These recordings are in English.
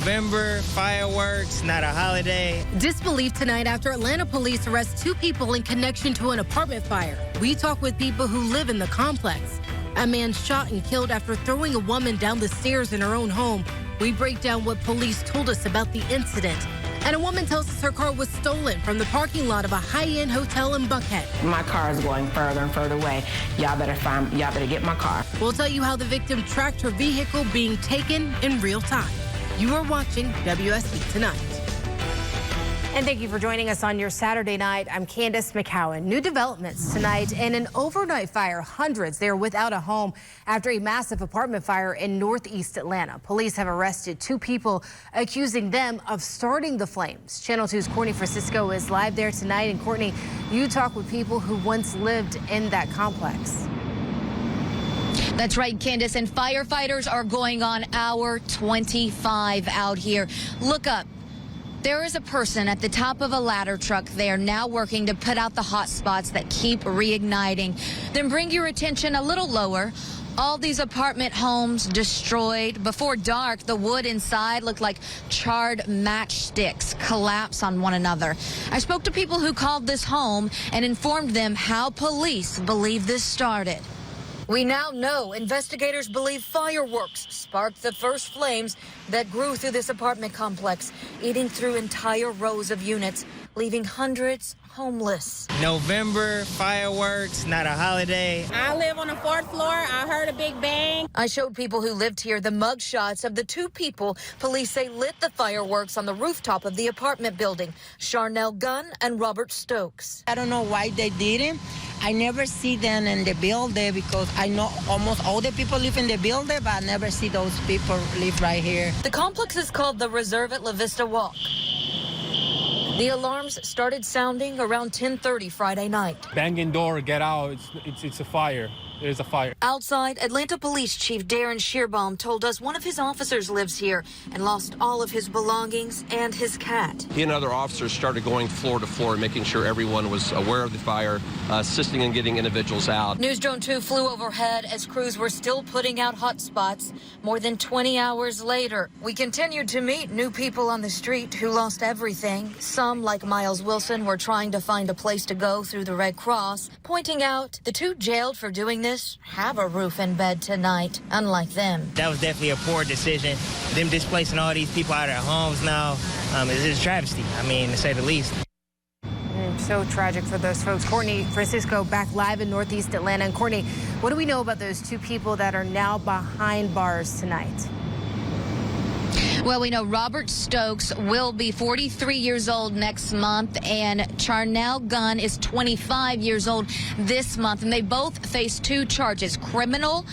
November, fireworks, not a holiday. Disbelief tonight after Atlanta police arrest 2 people in connection to an apartment fire. We talk with people who live in the complex. A man shot and killed after throwing a woman down the stairs in her own home. We break down what police told us about the incident. And a woman tells us her car was stolen from the parking lot of a high-end hotel in Buckhead. My car is going further and further away. Y'all better get my car. We'll tell you how the victim tracked her vehicle being taken in real time. You are watching WSB Tonight. And thank you for joining us on your Saturday night. I'm Candace McCowan. New developments tonight in an overnight fire. Hundreds there without a home after a massive apartment fire in northeast Atlanta. Police have arrested 2 people, accusing them of starting the flames. Channel 2's Courtney Francisco is live there tonight. And Courtney, you talk with people who once lived in that complex. That's right, Candace, and firefighters are going on hour 25 out here. Look up. There is a person at the top of a ladder truck. They are now working to put out the hot spots that keep reigniting. Then bring your attention a little lower. All these apartment homes destroyed. Before dark, the wood inside looked like charred matchsticks collapse on one another. I spoke to people who called this home and informed them how police believe this started. We now know investigators believe fireworks sparked the first flames that grew through this apartment complex, eating through entire rows of units, leaving hundreds homeless. November, fireworks, not a holiday. I live on the 4th floor. I heard a big bang. I showed people who lived here the mug shots of the 2 people police say lit the fireworks on the rooftop of the apartment building, Charnel Gunn and Robert Stokes. I don't know why they didn't. I never see them in the building because I know almost all the people live in the building, but I never see those people live right here. The complex is called the Reserve at La Vista Walk. The alarms started sounding around 10:30 Friday night. Banging door, get out, it's a fire. There's a fire. Outside, Atlanta Police Chief Darren Shearbaum told us one of his officers lives here and lost all of his belongings and his cat. He and other officers started going floor to floor, making sure everyone was aware of the fire, assisting in getting individuals out. News Drone 2 flew overhead as crews were still putting out hot spots. More than 20 hours later, we continued to meet new people on the street who lost everything. Some, like Miles Wilson, were trying to find a place to go through the Red Cross, pointing out the 2 jailed for doing this have a roof and bed tonight, unlike them. That was definitely a poor decision. Them displacing all these people out of their homes now is a travesty, to say the least. So tragic for those folks. Courtney Francisco back live in northeast Atlanta. And Courtney, what do we know about those 2 people that are now behind bars tonight? Well, we know Robert Stokes will be 43 years old next month, and Charnel Gunn is 25 years old this month. And they both face 2 charges, criminal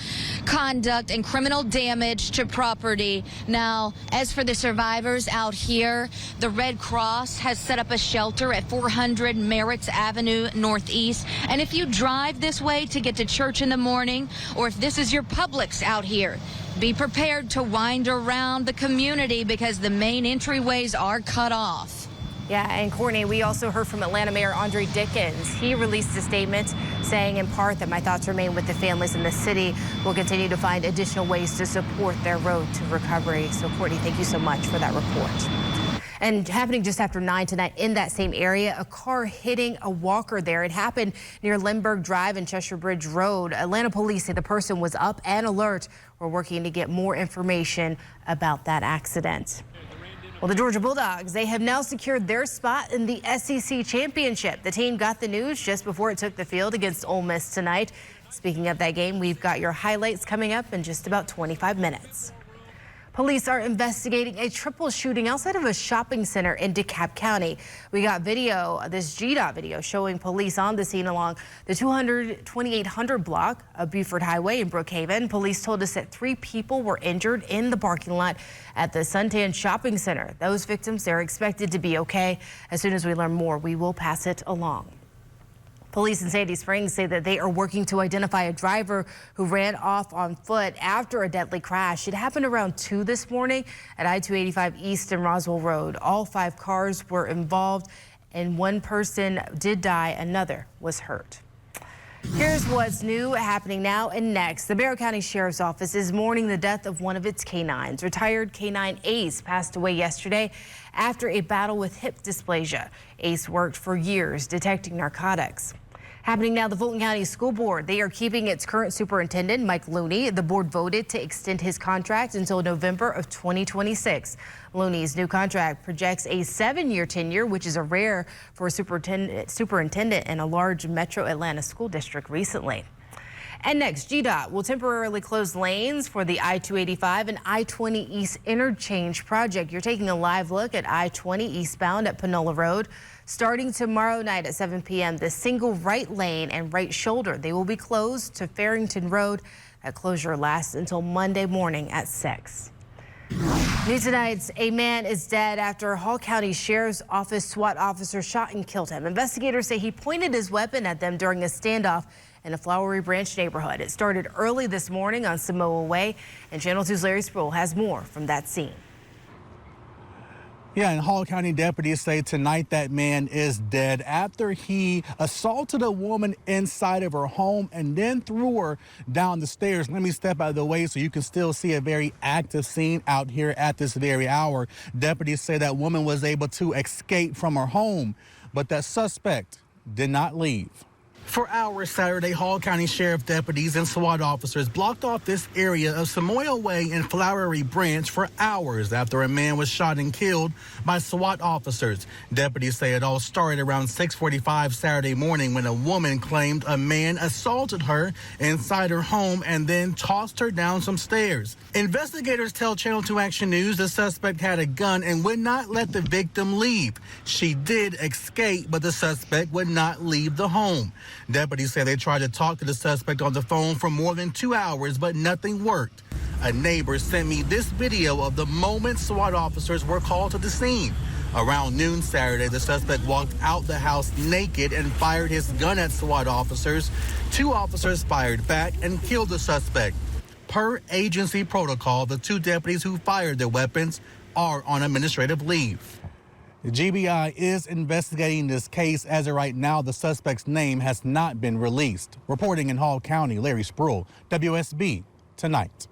conduct and criminal damage to property. Now, as for the survivors out here, the Red Cross has set up a shelter at 400 Merritt's Avenue Northeast. And if you drive this way to get to church in the morning, or if this is your Publix out here, be prepared to wind around the community because the main entryways are cut off. Yeah, and Courtney, we also heard from Atlanta Mayor Andre Dickens. He released a statement saying in part that my thoughts remain with the families in the city. We'll continue to find additional ways to support their road to recovery. So, Courtney, thank you so much for that report. And happening just after 9 tonight in that same area, a car hitting a walker there. It happened near Lindbergh Drive and Cheshire Bridge Road. Atlanta police say the person was up and alert. We're working to get more information about that accident. Well, the Georgia Bulldogs, they have now secured their spot in the SEC championship. The team got the news just before it took the field against Ole Miss tonight. Speaking of that game, we've got your highlights coming up in just about 25 minutes. Police are investigating a triple shooting outside of a shopping center in DeKalb County. We got video, this GDOT video, showing police on the scene along the 2800 block of Buford Highway in Brookhaven. Police told us that 3 people were injured in the parking lot at the Suntan Shopping Center. Those victims, they're expected to be okay. As soon as we learn more, we will pass it along. Police in Sandy Springs say that they are working to identify a driver who ran off on foot after a deadly crash. It happened around 2 this morning at I-285 East and Roswell Road. All 5 cars were involved and 1 person did die, another was hurt. Here's what's new, happening now and next. The Barrow County Sheriff's Office is mourning the death of one of its canines. Retired canine Ace passed away yesterday after a battle with hip dysplasia. Ace worked for years detecting narcotics. Happening now, the Fulton County School Board. They are keeping its current superintendent, Mike Looney. The board voted to extend his contract until November of 2026. Looney's new contract projects a 7-year tenure, which is a rare for a superintendent in a large metro Atlanta school district recently. And next, GDOT will temporarily close lanes for the I-285 and I-20 East interchange project. You're taking a live look at I-20 eastbound at Panola Road. Starting tomorrow night at 7 p.m., the single right lane and right shoulder, they will be closed to Farrington Road. That closure lasts until Monday morning at 6. New tonight, a man is dead after Hall County Sheriff's Office SWAT officer shot and killed him. Investigators say he pointed his weapon at them during a standoff in a Flowery Branch neighborhood. It started early this morning on Samoa Way, and Channel 2's Larry Sproul has more from that scene. Yeah, and Hall County deputies say tonight that man is dead after he assaulted a woman inside of her home and then threw her down the stairs. Let me step out of the way so you can still see a very active scene out here at this very hour. Deputies say that woman was able to escape from her home, but that suspect did not leave. For hours Saturday, Hall County Sheriff deputies and SWAT officers blocked off this area of Samoa Way and Flowery Branch for hours after a man was shot and killed by SWAT officers. Deputies say it all started around 6:45 Saturday morning when a woman claimed a man assaulted her inside her home and then tossed her down some stairs. Investigators tell Channel 2 Action News the suspect had a gun and would not let the victim leave. She did escape, but the suspect would not leave the home. Deputies say they tried to talk to the suspect on the phone for more than 2 hours, but nothing worked. A neighbor sent me this video of the moment SWAT officers were called to the scene. Around noon Saturday, the suspect walked out the house naked and fired his gun at SWAT officers. 2 officers fired back and killed the suspect. Per agency protocol, the 2 deputies who fired their weapons are on administrative leave. The GBI is investigating this case. As of right now, the suspect's name has not been released. Reporting in Hall County, Larry Sproul, WSB Tonight.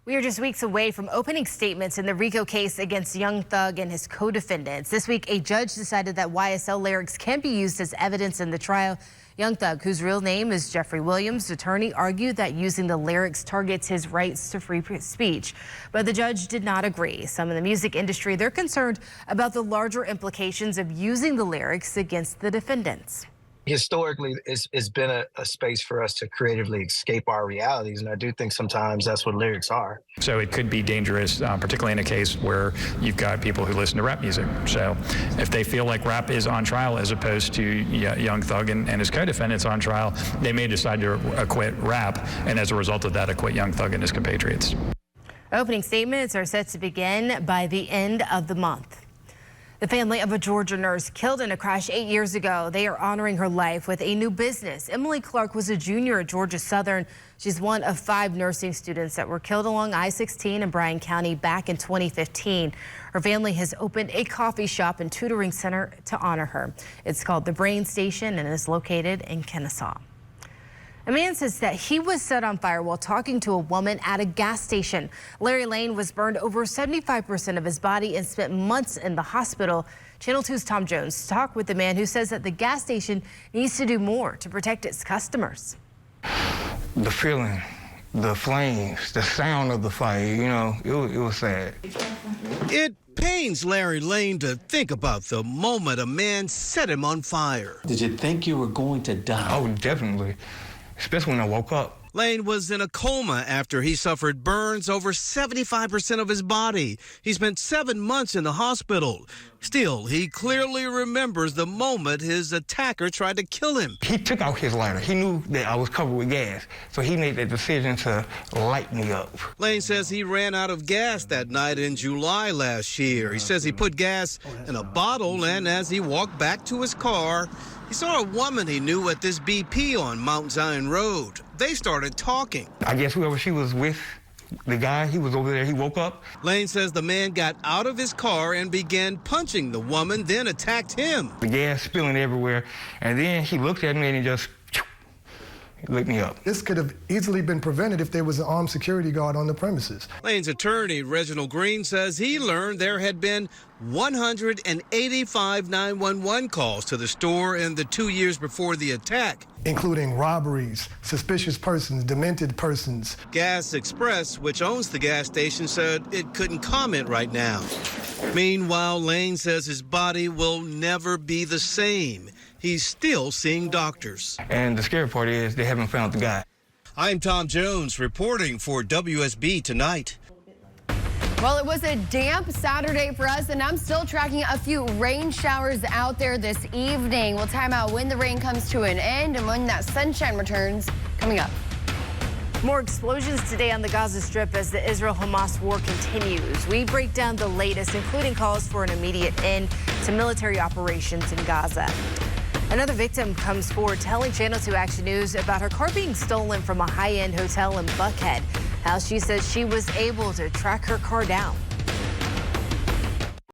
We are just weeks away from opening statements in the RICO case against Young Thug and his co-defendants. This week, a judge decided that YSL lyrics can be used as evidence in the trial. Young Thug, whose real name is Jeffrey Williams' attorney, argued that using the lyrics targets his rights to free speech. But the judge did not agree. Some in the music industry, they're concerned about the larger implications of using the lyrics against the defendants. Historically, it's been a space for us to creatively escape our realities, and I do think sometimes that's what lyrics are. So it could be dangerous, particularly in a case where you've got people who listen to rap music. So if they feel like rap is on trial as opposed to Young Thug and his co-defendants on trial, they may decide to acquit rap, and as a result of that, acquit Young Thug and his compatriots. Opening statements are set to begin by the end of the month. The family of a Georgia nurse killed in a crash 8 years ago. They are honoring her life with a new business. Emily Clark was a junior at Georgia Southern. She's one of 5 nursing students that were killed along I-16 in Bryan County back in 2015. Her family has opened a coffee shop and tutoring center to honor her. It's called the Brain Station and is located in Kennesaw. A man says that he was set on fire while talking to a woman at a gas station. Larry Lane was burned over 75% of his body and spent months in the hospital. Channel 2's Tom Jones talked with the man who says that the gas station needs to do more to protect its customers. The feeling, the flames, the sound of the fire, you know, it was sad. It pains Larry Lane to think about the moment a man set him on fire. Did you think you were going to die? Oh, definitely. Especially when I woke up. Lane was in a coma after he suffered burns over 75% of his body. He spent 7 months in the hospital. Still, he clearly remembers the moment his attacker tried to kill him. He took out his lighter. He knew that I was covered with gas, so he made the decision to light me up. Lane says he ran out of gas that night in July last year. He says he put gas in a bottle, and as he walked back to his car, he saw a woman he knew at this BP on Mount Zion Road. They started talking. I guess whoever she was with, the guy, he was over there, he woke up. Lane says the man got out of his car and began punching the woman, then attacked him. The gas spilling everywhere, and then he looked at me and he just lit me up. This could have easily been prevented if there was an armed security guard on the premises. Lane's attorney, Reginald Green, says he learned there had been 185 911 calls to the store in the 2 years before the attack, including robberies, suspicious persons, demented persons. Gas Express, which owns the gas station, said it couldn't comment right now. Meanwhile, Lane says his body will never be the same. He's still seeing doctors. And the scary part is they haven't found the guy. I'm Tom Jones reporting for WSB Tonight. Well, it was a damp Saturday for us, and I'm still tracking a few rain showers out there this evening. We'll time out when the rain comes to an end and when that sunshine returns coming up. More explosions today on the Gaza Strip as the Israel-Hamas war continues. We break down the latest, including calls for an immediate end to military operations in Gaza. Another victim comes forward telling Channel 2 Action News about her car being stolen from a high-end hotel in Buckhead. How she says she was able to track her car down.